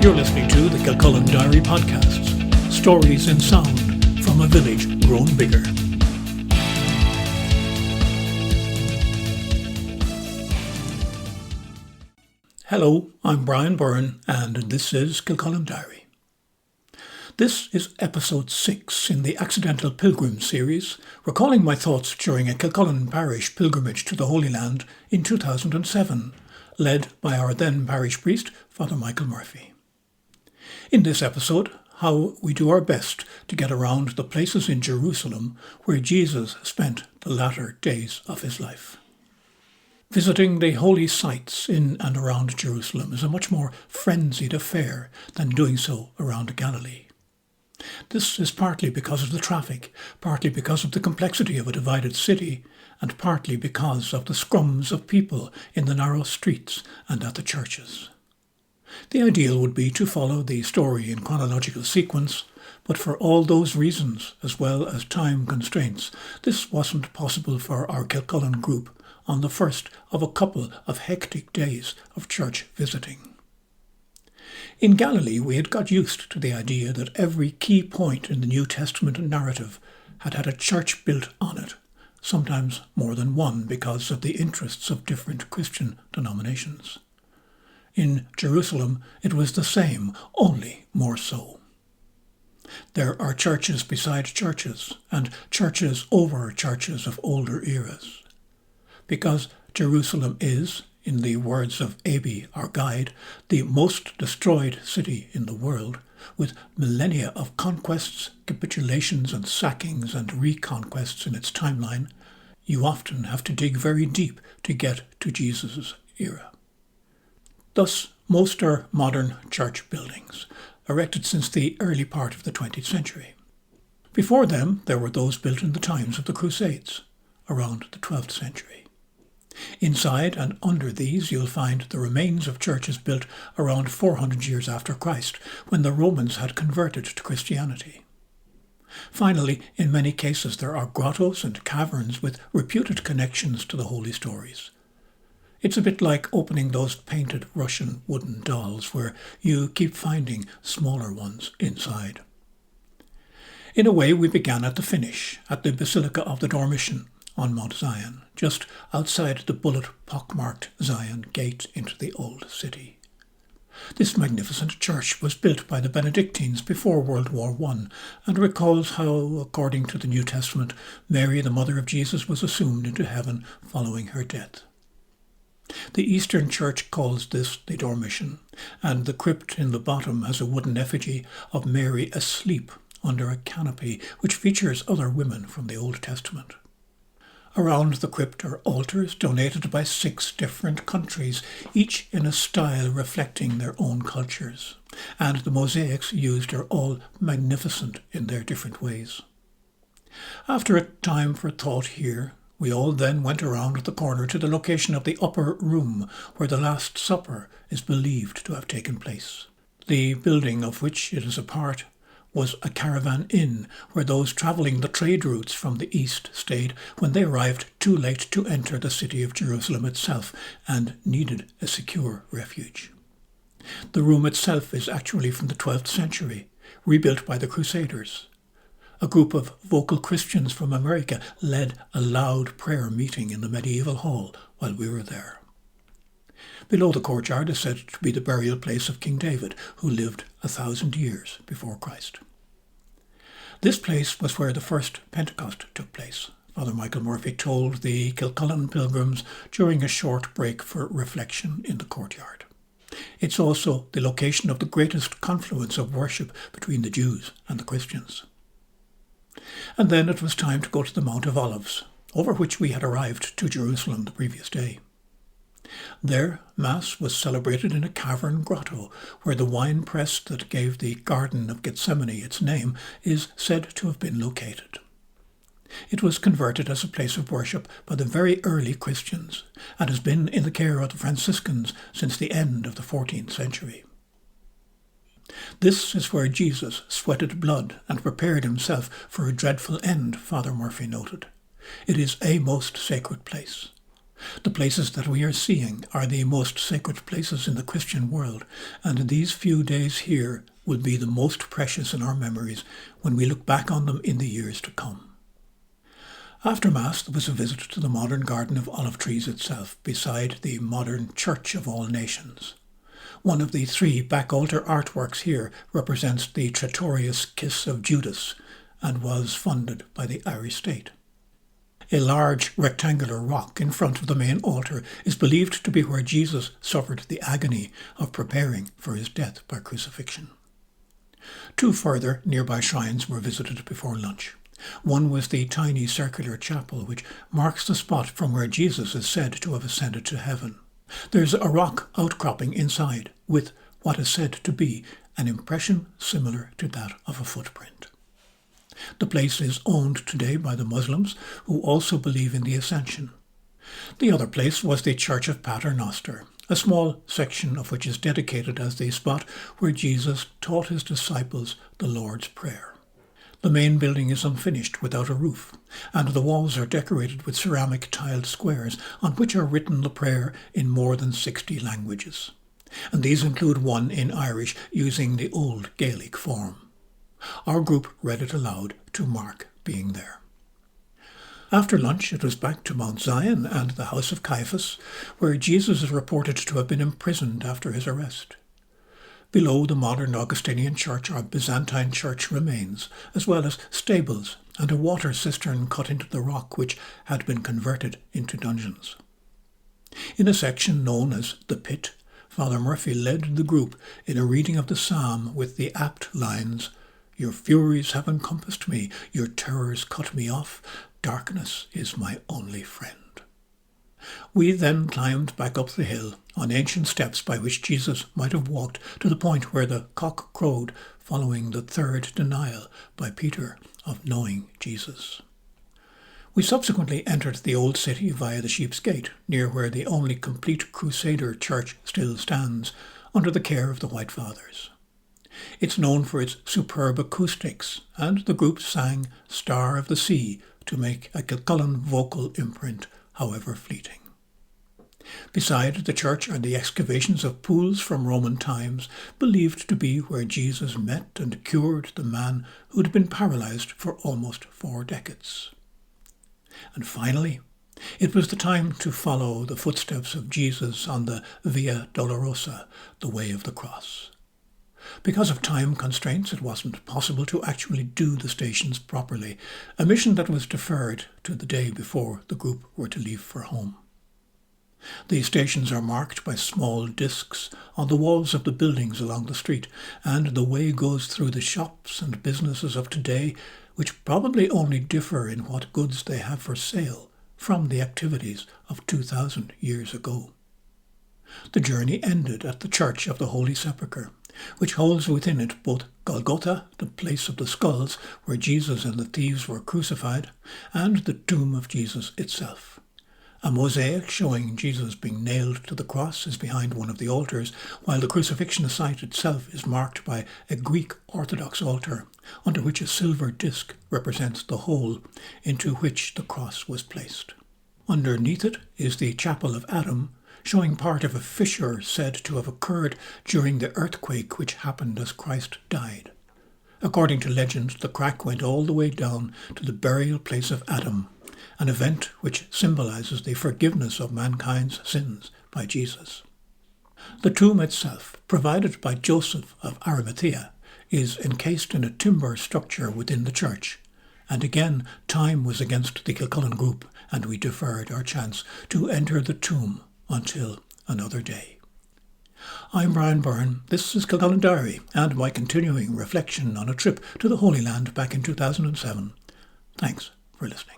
You're listening to the Kilcullen Diary Podcasts, stories in sound from a village grown bigger. Hello, I'm Brian Byrne and this is Kilcullen Diary. This is episode 6 in the Accidental Pilgrim series, recalling my thoughts during a Kilcullen Parish pilgrimage to the Holy Land in 2007, led by our then Parish Priest, Father Michael Murphy. In this episode, how we do our best to get around the places in Jerusalem where Jesus spent the latter days of his life. Visiting the holy sites in and around Jerusalem is a much more frenzied affair than doing so around Galilee. This is partly because of the traffic, partly because of the complexity of a divided city, and partly because of the scrums of people in the narrow streets and at the churches. The ideal would be to follow the story in chronological sequence, but for all those reasons, as well as time constraints, this wasn't possible for our Kilcullen group on the first of a couple of hectic days of church visiting. In Galilee, we had got used to the idea that every key point in the New Testament narrative had had a church built on it, sometimes more than one because of the interests of different Christian denominations. In Jerusalem, it was the same, only more so. There are churches beside churches, and churches over churches of older eras. Because Jerusalem is, in the words of Abi, our guide, the most destroyed city in the world, with millennia of conquests, capitulations and sackings and reconquests in its timeline, you often have to dig very deep to get to Jesus' era. Thus, most are modern church buildings, erected since the early part of the 20th century. Before them, there were those built in the times of the Crusades, around the 12th century. Inside and under these you'll find the remains of churches built around 400 years after Christ, when the Romans had converted to Christianity. Finally, in many cases there are grottos and caverns with reputed connections to the holy stories. It's a bit like opening those painted Russian wooden dolls where you keep finding smaller ones inside. In a way, we began at the finish, at the Basilica of the Dormition on Mount Zion, just outside the bullet-pockmarked Zion gate into the old city. This magnificent church was built by the Benedictines before World War I and recalls how, according to the New Testament, Mary, the mother of Jesus, was assumed into heaven following her death. The Eastern Church calls this the Dormition, and the crypt in the bottom has a wooden effigy of Mary asleep under a canopy which features other women from the Old Testament. Around the crypt are altars donated by 6 different countries, each in a style reflecting their own cultures, and the mosaics used are all magnificent in their different ways. After a time for thought here, we all then went around the corner to the location of the upper room where the Last Supper is believed to have taken place. The building of which it is a part was a caravan inn where those travelling the trade routes from the east stayed when they arrived too late to enter the city of Jerusalem itself and needed a secure refuge. The room itself is actually from the 12th century, rebuilt by the Crusaders. A group of vocal Christians from America led a loud prayer meeting in the medieval hall while we were there. Below the courtyard is said to be the burial place of King David, who lived 1,000 years before Christ. This place was where the first Pentecost took place, Father Michael Murphy told the Kilcullen pilgrims during a short break for reflection in the courtyard. It's also the location of the greatest confluence of worship between the Jews and the Christians. And then it was time to go to the Mount of Olives, over which we had arrived to Jerusalem the previous day. There, Mass was celebrated in a cavern grotto, where the wine press that gave the Garden of Gethsemane its name is said to have been located. It was converted as a place of worship by the very early Christians, and has been in the care of the Franciscans since the end of the 14th century. This is where Jesus sweated blood and prepared himself for a dreadful end, Father Murphy noted. It is a most sacred place. The places that we are seeing are the most sacred places in the Christian world, and these few days here will be the most precious in our memories when we look back on them in the years to come. After Mass, there was a visit to the modern Garden of Olive Trees itself, beside the modern Church of All Nations. One of the 3 back altar artworks here represents the Trattorious Kiss of Judas and was funded by the Irish state. A large rectangular rock in front of the main altar is believed to be where Jesus suffered the agony of preparing for his death by crucifixion. 2 further nearby shrines were visited before lunch. One was the tiny circular chapel which marks the spot from where Jesus is said to have ascended to heaven. There's a rock outcropping inside with what is said to be an impression similar to that of a footprint. The place is owned today by the Muslims, who also believe in the Ascension. The other place was the Church of Pater Noster, a small section of which is dedicated as the spot where Jesus taught his disciples the Lord's Prayer. The main building is unfinished without a roof, and the walls are decorated with ceramic tiled squares on which are written the prayer in more than 60 languages. And these include one in Irish using the old Gaelic form. Our group read it aloud to mark being there. After lunch, it was back to Mount Zion and the house of Caiaphas, where Jesus is reported to have been imprisoned after his arrest. Below the modern Augustinian church are Byzantine church remains, as well as stables and a water cistern cut into the rock which had been converted into dungeons. In a section known as the Pit, Father Murphy led the group in a reading of the psalm with the apt lines, "Your furies have encompassed me, your terrors cut me off, darkness is my only friend." We then climbed back up the hill on ancient steps by which Jesus might have walked to the point where the cock crowed following the 3rd denial by Peter of knowing Jesus. We subsequently entered the old city via the Sheep's Gate, near where the only complete Crusader church still stands, under the care of the White Fathers. It's known for its superb acoustics, and the group sang Star of the Sea to make a Kilcullen vocal imprint, however fleeting. Beside the church are the excavations of pools from Roman times, believed to be where Jesus met and cured the man who'd been paralysed for almost 4 decades. And finally, it was the time to follow the footsteps of Jesus on the Via Dolorosa, the way of the cross. Because of time constraints, it wasn't possible to actually do the stations properly, a mission that was deferred to the day before the group were to leave for home. These stations are marked by small discs on the walls of the buildings along the street, and the way goes through the shops and businesses of today, which probably only differ in what goods they have for sale from the activities of 2,000 years ago. The journey ended at the Church of the Holy Sepulchre, which holds within it both Golgotha, the place of the skulls where Jesus and the thieves were crucified, and the tomb of Jesus itself. A mosaic showing Jesus being nailed to the cross is behind one of the altars, while the crucifixion site itself is marked by a Greek Orthodox altar, under which a silver disc represents the hole into which the cross was placed. Underneath it is the Chapel of Adam, showing part of a fissure said to have occurred during the earthquake which happened as Christ died. According to legend, the crack went all the way down to the burial place of Adam, an event which symbolizes the forgiveness of mankind's sins by Jesus. The tomb itself, provided by Joseph of Arimathea, is encased in a timber structure within the church, and again time was against the Kilcullen group, and we deferred our chance to enter the tomb until another day. I'm Brian Byrne, this is Kilcullen Diary, and my continuing reflection on a trip to the Holy Land back in 2007. Thanks for listening.